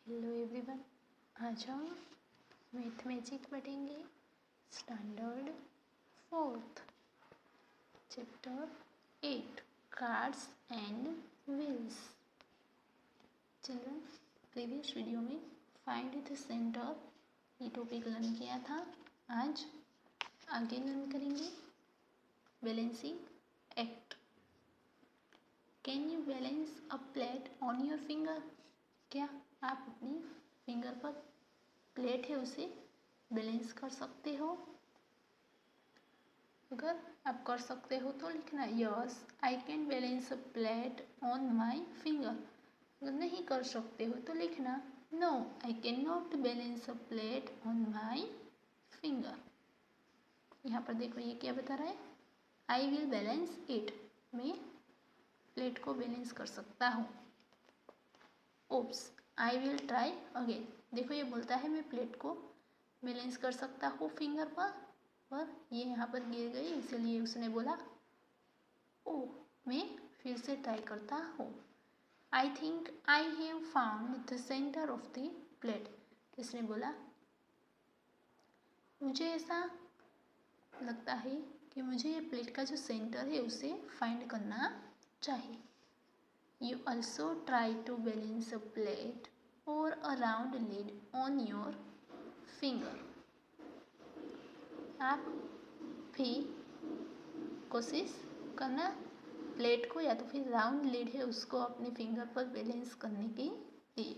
Hello everyone, आज हम mathematics पढ़ेंगे। Standard 4th, chapter 8, cards and wheels. Children, previous video में फाइंड द सेंटर ये टॉपिक लर्न किया था। आज आगे लर्न करेंगे balancing act. Can you balance a plate on your finger? क्या आप अपनी फिंगर पर प्लेट है उसे बैलेंस कर सकते हो? अगर आप कर सकते हो तो लिखना yes I can balance a plate on my finger. अगर नहीं कर सकते हो तो लिखना no I can not balance a plate on my finger. यहाँ पर देखो ये क्या बता रहा है, आई विल बैलेंस इट, मैं प्लेट को बैलेंस कर सकता हूँ। Oops I will try again, देखो ये बोलता है मैं प्लेट को बैलेंस कर सकता हूँ फिंगर पर ये यहाँ पर गिर गई, इसलिए उसने बोला ओ मैं फिर से ट्राई करता हूँ। I think I have found the centre of the plate, इसने बोला मुझे ऐसा लगता है कि मुझे ये प्लेट का जो सेंटर है उसे फाइंड करना चाहिए। You also try to balance a plate or a round lid on your finger. आप भी कोशिश करना प्लेट को या तो फिर राउंड लिड है उसको अपने फिंगर पर बैलेंस करने के लिए।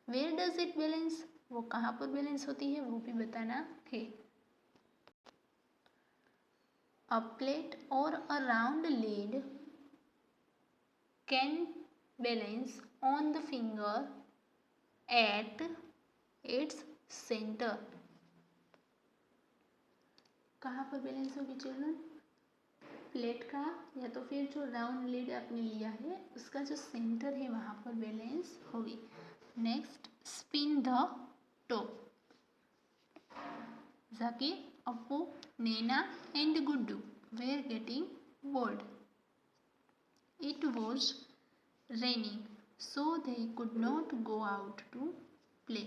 Where does it balance? वो कहाँ पर बैलेंस होती है वो भी बताना है। A plate or a round lid can balance on the finger at its center. कहाँ पर बैलेंस होगी चिल्ड्रन? प्लेट का या तो फिर जो राउंड लिड आपने लिया है उसका जो सेंटर है वहाँ पर बैलेंस होगी। Next, spin the top. Zakir, Appu, Naina and Guddu were getting bored. It was raining so they could not go out to play.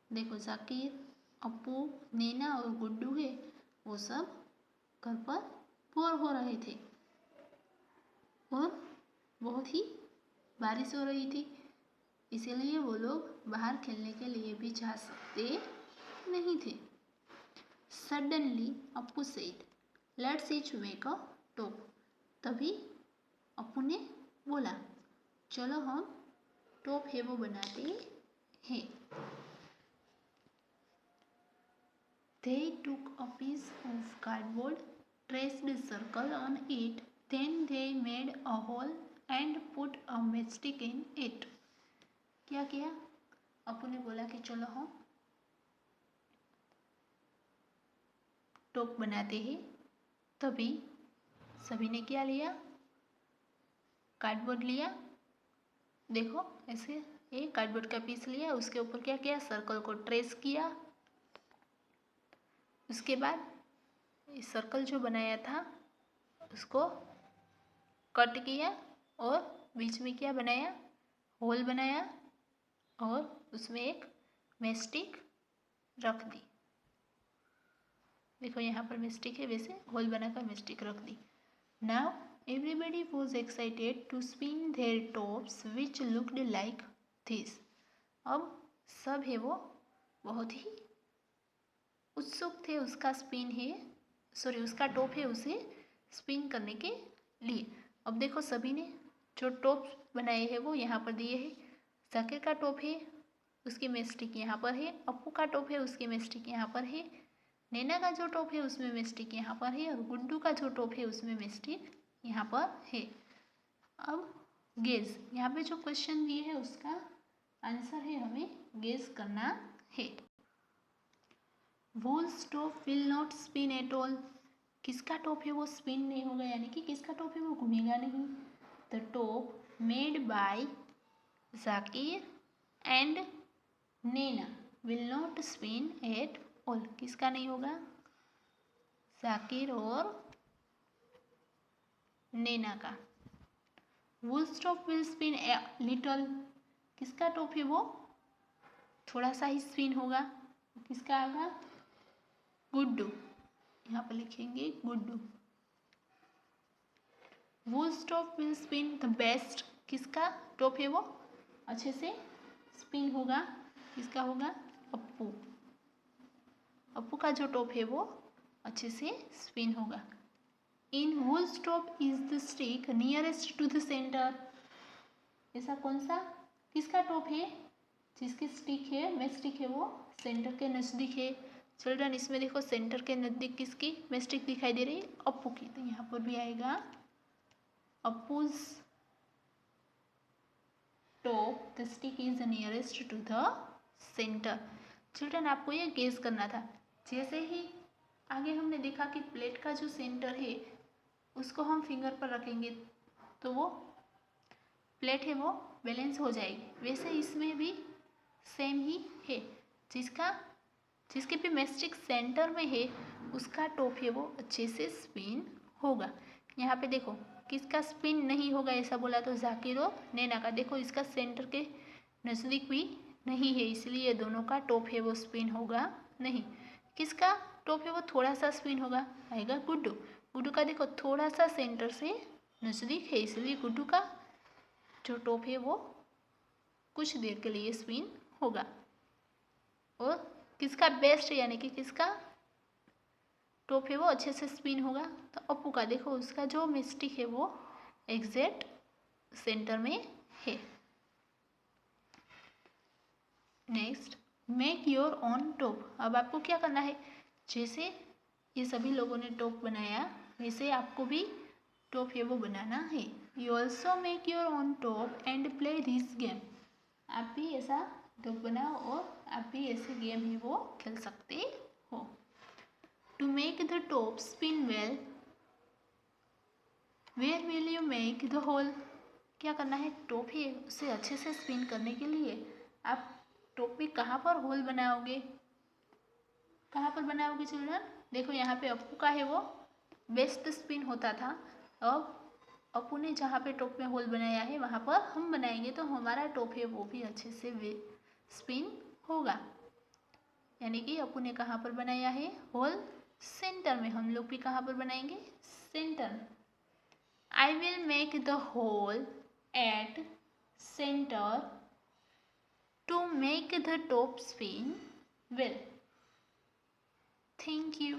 देखो जाकिर, अप्पू, नैना और गुड्डू है वो सब घर पर बोर हो रहे थे और बहुत ही बारिश हो रही थी, इसीलिए वो लोग बाहर खेलने के लिए भी जा सकते नहीं थे। Suddenly Appu said let's each make a top. तभी अप्पू ने बोला चलो हम टॉप है वो बनाते हैं। They took a piece of cardboard, traced a circle on it, then they made a hole and put a matchstick in it. क्या किया? अपू ने बोला कि चलो हम टॉप बनाते हैं। तभी सभी ने क्या लिया? कार्डबोर्ड लिया। देखो ऐसे एक कार्डबोर्ड का पीस लिया, उसके ऊपर क्या किया? सर्कल को ट्रेस किया। उसके बाद इस सर्कल जो बनाया था उसको कट किया और बीच में क्या बनाया? होल बनाया और उसमें एक मैस्टिक रख दी। देखो यहाँ पर मैस्टिक है, वैसे होल बनाकर मैस्टिक रख दी। Now everybody was excited to spin their tops which looked like this. अब सब है वो बहुत ही उत्सुक थे उसका उसका टॉप है उसे स्पिन करने के लिए। अब देखो सभी ने जो टॉप बनाए हैं वो यहाँ पर दिए हैं। जाकिर का टॉप है उसकी मैस्टिक यहाँ पर है, अप्पू का टॉप है उसकी मैस्टिक यहाँ पर है, नैना का जो टॉप है उसमें मैस्टिक यहाँ पर है और गुड्डू का जो टॉप है उसमें मैस्टिक यहाँ पर है। अब गेज, यहाँ पे जो क्वेश्चन दिए है उसका आंसर है हमें गेज करना है। Wol's top will not spin at all. किसका टॉप है वो स्पिन नहीं होगा, यानी कि किसका टॉप है वो घूमेगा नहीं। The top made by Zakir and Naina will not spin at all. किसका नहीं होगा? जाकिर और नैना का। Wolves top wheel spin a little. किसका टॉप है वो थोड़ा सा ही स्पिन होगा, किसका आएगा? गुड्डू। यहाँ पर लिखेंगे Guddu. whose top will spin the best, किसका टॉप है वो अच्छे से स्पिन होगा? किसका होगा? अप्पू। अप्पू का जो टॉप है वो अच्छे से स्पिन होगा। इन whose top is the stick nearest to the center, ऐसा कौन सा किसका टॉप है जिसकी स्टिक है मैस्टिक है वो सेंटर के नज़दीक है? चिल्ड्रन इसमें देखो सेंटर के नज़दीक किसकी मैस्टिक दिखाई दे रही है? अप्पू की। तो यहाँ पर भी आएगा Appu's top the stick is nearest to the centre. Children आपको ये गेस करना था। जैसे ही आगे हमने देखा कि प्लेट का जो सेंटर है उसको हम फिंगर पर रखेंगे तो वो प्लेट है वो बैलेंस हो जाएगी, वैसे इसमें भी सेम ही है। जिसके भी मैस्टिक सेंटर में है उसका टॉप है वो अच्छे से स्पिन होगा। यहाँ पे देखो किसका स्पिन नहीं होगा ऐसा बोला? तो जाकिर और नैना का। देखो इसका सेंटर के नज़दीक भी नहीं है, इसलिए दोनों का टॉप है वो स्पिन होगा नहीं। किसका टॉप है वो थोड़ा सा स्पिन होगा? आएगा गुड्डू। गुड्डू का देखो थोड़ा सा सेंटर से नज़दीक है, इसलिए गुड्डू का जो टॉप है वो कुछ देर के लिए स्पिन होगा। और किसका बेस्ट यानी कि किसका टॉप है वो अच्छे से स्पिन होगा? तो अप्पू का। देखो उसका जो मिस्टिक है वो एग्जैक्ट सेंटर में है। Next, make your on top. अब आपको क्या करना है? जैसे ये सभी लोगों ने टॉप बनाया वैसे आपको भी टॉप है वो बनाना है। You also make your on top and play this game. आप भी ऐसा टॉप बनाओ और आप भी ऐसे गेम है वो खेल सकते हो। To make the top spin well, where will you make the hole. क्या करना है? टॉप है उसे अच्छे से स्पिन करने के लिए आप टॉप में कहाँ पर होल बनाओगे? कहाँ पर बनाओगे चिल्ड्रन? देखो यहाँ पे अप्पू का है वो बेस्ट स्पिन होता था। अब अप्पू ने जहाँ पे टॉप में होल बनाया है वहाँ पर हम बनाएंगे तो हमारा टॉप है वो भी अच्छे से स्पिन होगा। यानी कि अप्पू ने कहाँ पर बनाया है होल? सेंटर में। हम लोग भी कहाँ पर बनाएंगे? सेंटर में। I will make the hole at center to make the top spin well. Thank you.